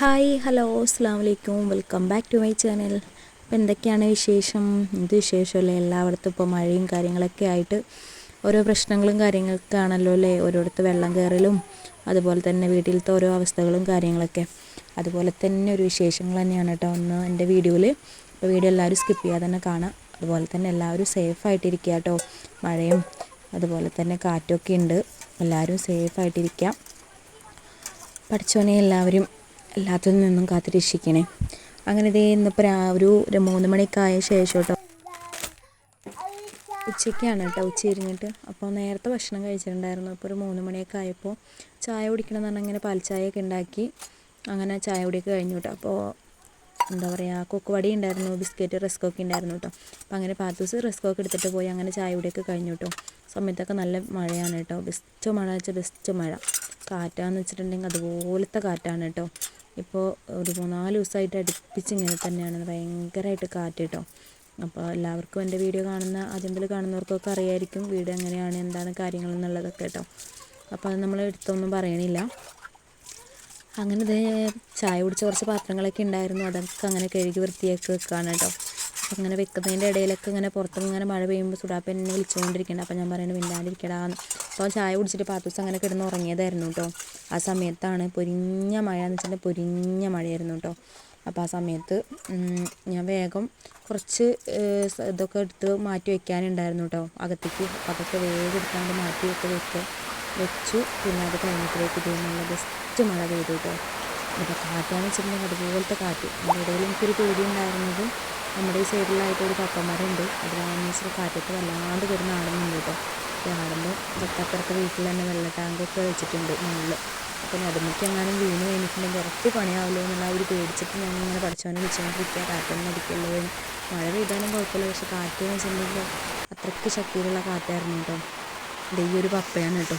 Hi hello അസ്സാം വലൈക്കും welcome back to my channel. അപ്പോൾ എന്തൊക്കെയാണ് വിശേഷം? എന്ത് വിശേഷമല്ലേ? എല്ലായിടത്തും ഇപ്പോൾ മഴയും കാര്യങ്ങളൊക്കെ ആയിട്ട് ഓരോ പ്രശ്നങ്ങളും കാര്യങ്ങളൊക്കെ ആണല്ലോ അല്ലേ? ഓരോരുത്തർ വെള്ളം കയറലും അതുപോലെ തന്നെ വീട്ടിലത്തെ ഓരോ അവസ്ഥകളും കാര്യങ്ങളൊക്കെ അതുപോലെ തന്നെ ഒരു വിശേഷങ്ങൾ തന്നെയാണ് കേട്ടോ ഒന്ന് എൻ്റെ വീഡിയോയിൽ. അപ്പോൾ വീഡിയോ എല്ലാവരും സ്കിപ്പ് ചെയ്യാതെ തന്നെ കാണാം. അതുപോലെ തന്നെ എല്ലാവരും സേഫായിട്ടിരിക്കുക കേട്ടോ. മഴയും അതുപോലെ തന്നെ കാറ്റൊക്കെ ഉണ്ട്. എല്ലാവരും സേഫായിട്ടിരിക്കുക. പഠിച്ചോനെ എല്ലാവരും എല്ലാത്തിൽ നിന്നും കാത്തു രക്ഷിക്കണേ. അങ്ങനെ ഇതേ ഇന്നിപ്പോൾ ഒരു 3 മണിയൊക്കെ ആയ ശേഷം കേട്ടോ, ഉച്ചയ്ക്കാണ് കേട്ടോ, ഉച്ച ഇരിഞ്ഞിട്ട്. അപ്പോൾ നേരത്തെ ഭക്ഷണം കഴിച്ചിട്ടുണ്ടായിരുന്നു. അപ്പോൾ ഒരു 3 മണിയൊക്കെ ആയപ്പോൾ ചായ കുടിക്കണം എന്ന് പറഞ്ഞാൽ ഇങ്ങനെ പാൽച്ചായയൊക്കെ ഉണ്ടാക്കി അങ്ങനെ ചായ കുടിയൊക്കെ കഴിഞ്ഞു കേട്ടോ. അപ്പോൾ എന്താ പറയുക, കൊക്കുവടി ഉണ്ടായിരുന്നു, ബിസ്ക്കറ്റ് റസ്കൊക്കെ ഉണ്ടായിരുന്നു കേട്ടോ. അപ്പോൾ അങ്ങനെ പാത്തൂസ് റസ്കൊക്കെ എടുത്തിട്ട് പോയി. അങ്ങനെ ചായ കുടിയൊക്കെ കഴിഞ്ഞു കേട്ടോ. സമയത്തൊക്കെ നല്ല മഴയാണ് കേട്ടോ. ബെസ്റ്റ് മഴ വെച്ചാൽ ബെസ്റ്റ് മഴ. കാറ്റാന്ന് വെച്ചിട്ടുണ്ടെങ്കിൽ അതുപോലത്തെ കാറ്റാണ് കേട്ടോ. ഇപ്പോൾ ഒരു 3-4 ദിവസമായിട്ട് അടുപ്പിച്ച് ഇങ്ങനെ തന്നെയാണ്, ഭയങ്കരമായിട്ട് കാറ്റ് കേട്ടോ. അപ്പോൾ എല്ലാവർക്കും എൻ്റെ വീഡിയോ ആദ്യം മുതൽ കാണുന്നവർക്കൊക്കെ അറിയായിരിക്കും വീഡിയോ എങ്ങനെയാണ് എന്താണ് കാര്യങ്ങൾ എന്നുള്ളതൊക്കെ കേട്ടോ. അപ്പോൾ അത് നമ്മൾ എടുത്തൊന്നും പറയണില്ല. അങ്ങനെ ഇതേ ചായ കുടിച്ച കുറച്ച് പാത്രങ്ങളൊക്കെ ഉണ്ടായിരുന്നു, അതൊക്കെ അങ്ങനെ കഴുകി വൃത്തിയാക്കി വെക്കുകയാണ് കേട്ടോ. അപ്പം അങ്ങനെ വെക്കുന്നതിൻ്റെ ഇടയിലൊക്കെ ഇങ്ങനെ പുറത്ത് ഇങ്ങനെ മഴ പെയ്യുമ്പോൾ സുഡാപ്പൻ എന്നെ വിളിച്ചുകൊണ്ടിരിക്കുന്നുണ്ട്. അപ്പോൾ ഞാൻ പറയുന്നത് മിണ്ടാണ്ടിരിക്കടാന്ന്. അപ്പോൾ ചായ കുടിച്ചിട്ട് പാത്തൂസ് അങ്ങനെ കിടന്ന് ഉറങ്ങിയതായിരുന്നു കേട്ടോ. ആ സമയത്താണ് പൊരിഞ്ഞ മഴ എന്ന് വെച്ചിട്ടുണ്ടെങ്കിൽ പൊരിഞ്ഞ മഴയായിരുന്നു കേട്ടോ. അപ്പോൾ ആ സമയത്ത് ഞാൻ വേഗം കുറച്ച് ഇതൊക്കെ എടുത്ത് മാറ്റി വയ്ക്കാനുണ്ടായിരുന്നു കേട്ടോ അകത്തേക്ക്. അപ്പോൾ അതൊക്കെ വേഗം എടുക്കാണ്ട് മാറ്റി വെച്ചു. പിന്നെ അത് കഴിഞ്ഞപ്പോഴേക്ക് ഇത് നല്ല ബെസ്റ്റ് മഴ പെയ്തു കേട്ടോ. ഇപ്പോൾ കാറ്റാന്ന് വെച്ചിട്ടുണ്ടെങ്കിൽ അതുപോലത്തെ കാറ്റ്. അതിൻ്റെ ഇടയിൽ എനിക്കൊരു പേടി ഉണ്ടായിരുന്നത്, നമ്മുടെ ഈ സൈഡിലായിട്ട് ഒരു പപ്പമരമുണ്ട്, അതിലാണെന്ന് വെച്ചാൽ കാറ്റത്ത് വല്ലാണ്ട് കിടന്ന് ആടുന്നുണ്ട് കേട്ടോ. അപ്പോൾ ആടുമ്പോൾ തൊട്ടപ്പുറത്തെ വീട്ടിൽ തന്നെ വെള്ള ടാങ്കൊക്കെ വെച്ചിട്ടുണ്ട് മുകളിൽ. അപ്പോൾ അതിലേക്ക് എങ്ങാനും വീണ് കഴിഞ്ഞിട്ടുണ്ടെങ്കിൽ ഇറക്കി പണിയാവുമല്ലോ എന്നുള്ള ഒരു പേടിച്ചിട്ട് ഞാനിങ്ങനെ പഠിച്ചവനെ വിളിച്ചുകൊണ്ടിരിക്കുക, കാറ്റൊന്നും അടിക്കല്ലോ. മഴ പെയ്താലും കുഴപ്പമില്ല, പക്ഷെ കാറ്റ് എന്ന് വെച്ചിട്ടുണ്ടെങ്കിൽ അത്രയ്ക്ക് ശക്തിയിലുള്ള കാറ്റായിരുന്നു കേട്ടോ. ഇത് ഈ ഒരു പപ്പയാണ് കേട്ടോ.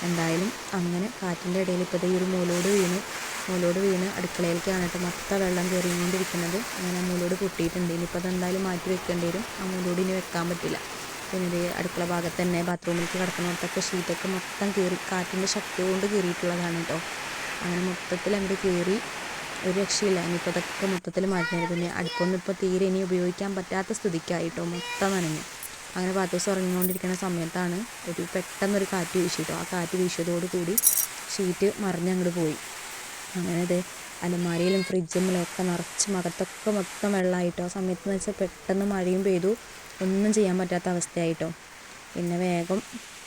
എന്തായാലും അങ്ങനെ കാറ്റിൻ്റെ ഇടയിൽ ഇപ്പോൾ ഈ ഒരു മൂലോട് വീണ് അടുക്കളയിലേക്കാണ് കേട്ടോ മൊത്തം വെള്ളം കയറിക്കൊണ്ടിരിക്കുന്നത്. അങ്ങനെ മൂലോട് പൊട്ടിയിട്ടുണ്ട്. ഇനിയിപ്പോൾ അതെന്തായാലും മാറ്റി വെക്കേണ്ടി വരും. ആ മൂലോട് ഇനി വെക്കാൻ പറ്റില്ല. പിന്നെ ഇത് അടുക്കള ഭാഗത്ത് തന്നെ ബാത്റൂമിലേക്ക് കിടക്കുന്നിടത്തൊക്കെ ഷീറ്റൊക്കെ മൊത്തം കയറി, കാറ്റിൻ്റെ ശക്തി കൊണ്ട് കയറിയിട്ടുള്ളതാണ് കേട്ടോ. അങ്ങനെ മൊത്തത്തിൽ അങ്ങോട്ട് കയറി ഒരു രക്ഷയില്ല. ഇനിയിപ്പോൾ അതൊക്കെ മൊത്തത്തിൽ മാറ്റുന്നത്. പിന്നെ അടുപ്പൊന്നും ഇപ്പോൾ തീരെ ഇനി ഉപയോഗിക്കാൻ പറ്റാത്ത സ്ഥിതിക്കായിട്ടോ, മൊത്തം നനഞ്ഞു. അങ്ങനെ പാത്തൂസ് ഉറങ്ങിക്കൊണ്ടിരിക്കുന്ന സമയത്താണ് പെട്ടെന്നൊരു കാറ്റ് വീശിട്ടോ. ആ കാറ്റ് വീശിയതോടുകൂടി ഷീറ്റ് മറിഞ്ഞങ്ങോട്ട് പോയി. അങ്ങനെ ഇത് അലമാരയിലും ഫ്രിഡ്ജിലൊക്കെ നിറച്ച് അകത്തൊക്കെ മൊത്തം വെള്ളമായിട്ടോ. ആ സമയത്ത് എന്ന് വെച്ചാൽ പെട്ടെന്ന് മഴയും പെയ്തു, ഒന്നും ചെയ്യാൻ പറ്റാത്ത അവസ്ഥയായിട്ടോ. പിന്നെ വേഗം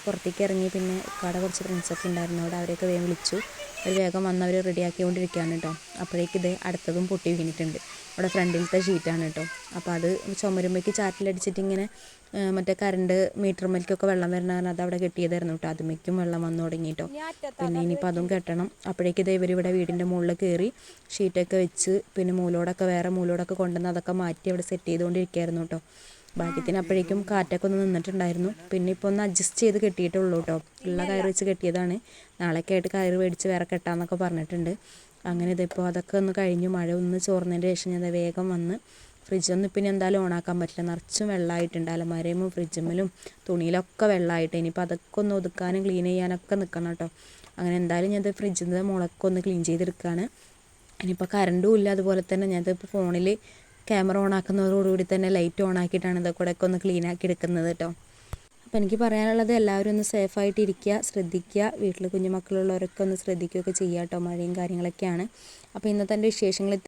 പുറത്തേക്ക് ഇറങ്ങി. പിന്നെ കുറച്ച് ഫ്രണ്ട്സൊക്കെ ഉണ്ടായിരുന്നു അവിടെ, അവരെയൊക്കെ വേഗം വിളിച്ചു. അവർ വേഗം വന്ന് അവർ റെഡിയാക്കിക്കൊണ്ടിരിക്കുകയാണ് കേട്ടോ. അപ്പോഴേക്ക് ഇത് അടുത്തതും പൊട്ടി വീണിട്ടുണ്ട്. അവിടെ ഫ്രണ്ടിലത്തെ ഷീറ്റാണ് കേട്ടോ. അപ്പോൾ അത് ചുമരുമ്പേക്ക് ചാറ്റിലടിച്ചിട്ട് ഇങ്ങനെ മറ്റേ കറണ്ട് മീറ്റർമേലേക്കൊക്കെ വെള്ളം വരണ അത് അവിടെ കെട്ടിയതായിരുന്നു കേട്ടോ. അതുമേക്കും വെള്ളം വന്നു തുടങ്ങിയിട്ടോ. പിന്നെ ഇനിയിപ്പോൾ അതും കെട്ടണം. അപ്പോഴേക്ക് ഇത് ഇവരിവിടെ വീടിൻ്റെ മുകളിൽ കയറി ഷീറ്റൊക്കെ വെച്ച് പിന്നെ വേറെ മൂലോടൊക്കെ കൊണ്ടുവന്ന് അതൊക്കെ മാറ്റി അവിടെ സെറ്റ് ചെയ്തുകൊണ്ടിരിക്കുകയായിരുന്നു കേട്ടോ. ഭാഗ്യത്തിന് അപ്പോഴേക്കും കാറ്റൊക്കെ ഒന്ന് നിന്നിട്ടുണ്ടായിരുന്നു. പിന്നെ ഇപ്പോൾ ഒന്ന് അഡ്ജസ്റ്റ് ചെയ്ത് കെട്ടിയിട്ടുള്ളൂ കേട്ടോ. ഉള്ള കയറ് വെച്ച് കെട്ടിയതാണ്. നാളേക്ക് ആയിട്ട് കയറ് മേടിച്ച് വേറെ കെട്ടാമെന്നൊക്കെ പറഞ്ഞിട്ടുണ്ട്. അങ്ങനെ ഇതിപ്പോൾ അതൊക്കെ ഒന്ന് കഴിഞ്ഞു. മഴ ഒന്ന് ചോർന്നതിൻ്റെ ശേഷം ഞാൻ വേഗം വന്ന് ഫ്രിഡ്ജൊന്നും പിന്നെ എന്തായാലും ഓണാക്കാൻ പറ്റില്ല, നിറച്ചും വെള്ളമായിട്ടുണ്ട്. അലമാരയും ഫ്രിഡ്ജിലും തുണിയിലൊക്കെ വെള്ളമായിട്ട്. ഇനിയിപ്പോൾ അതൊക്കെ ഒന്ന് ഒതുക്കാനും ക്ലീൻ ചെയ്യാനൊക്കെ നിൽക്കണം കേട്ടോ. അങ്ങനെ എന്തായാലും ഞാനത് ഫ്രിഡ്ജിൻ്റെ മുളൊക്കെ ഒന്ന് ക്ലീൻ ചെയ്തെടുക്കുകയാണ്. ഇനിയിപ്പോൾ കറണ്ടും ഇല്ല. അതുപോലെ തന്നെ ഞാനിപ്പോൾ ഫോണിൽ ക്യാമറ ഓണാക്കുന്നതോടുകൂടി തന്നെ ലൈറ്റ് ഓണാക്കിയിട്ടാണ് ഇതൊക്കെ കൂടെ ഒന്ന് ക്ലീൻ ആക്കി എടുക്കുന്നത് കേട്ടോ. അപ്പോൾ എനിക്ക് പറയാനുള്ളത്, എല്ലാവരും ഒന്ന് സേഫായിട്ട് ഇരിക്കുക, ശ്രദ്ധിക്കുക. വീട്ടിൽ കുഞ്ഞുമക്കളുള്ളവരൊക്കെ ഒന്ന് ശ്രദ്ധിക്കുകയൊക്കെ ചെയ്യുക കേട്ടോ. മഴയും കാര്യങ്ങളൊക്കെയാണ്. അപ്പോൾ ഇന്നത്തെ എൻ്റെ വിശേഷങ്ങൾ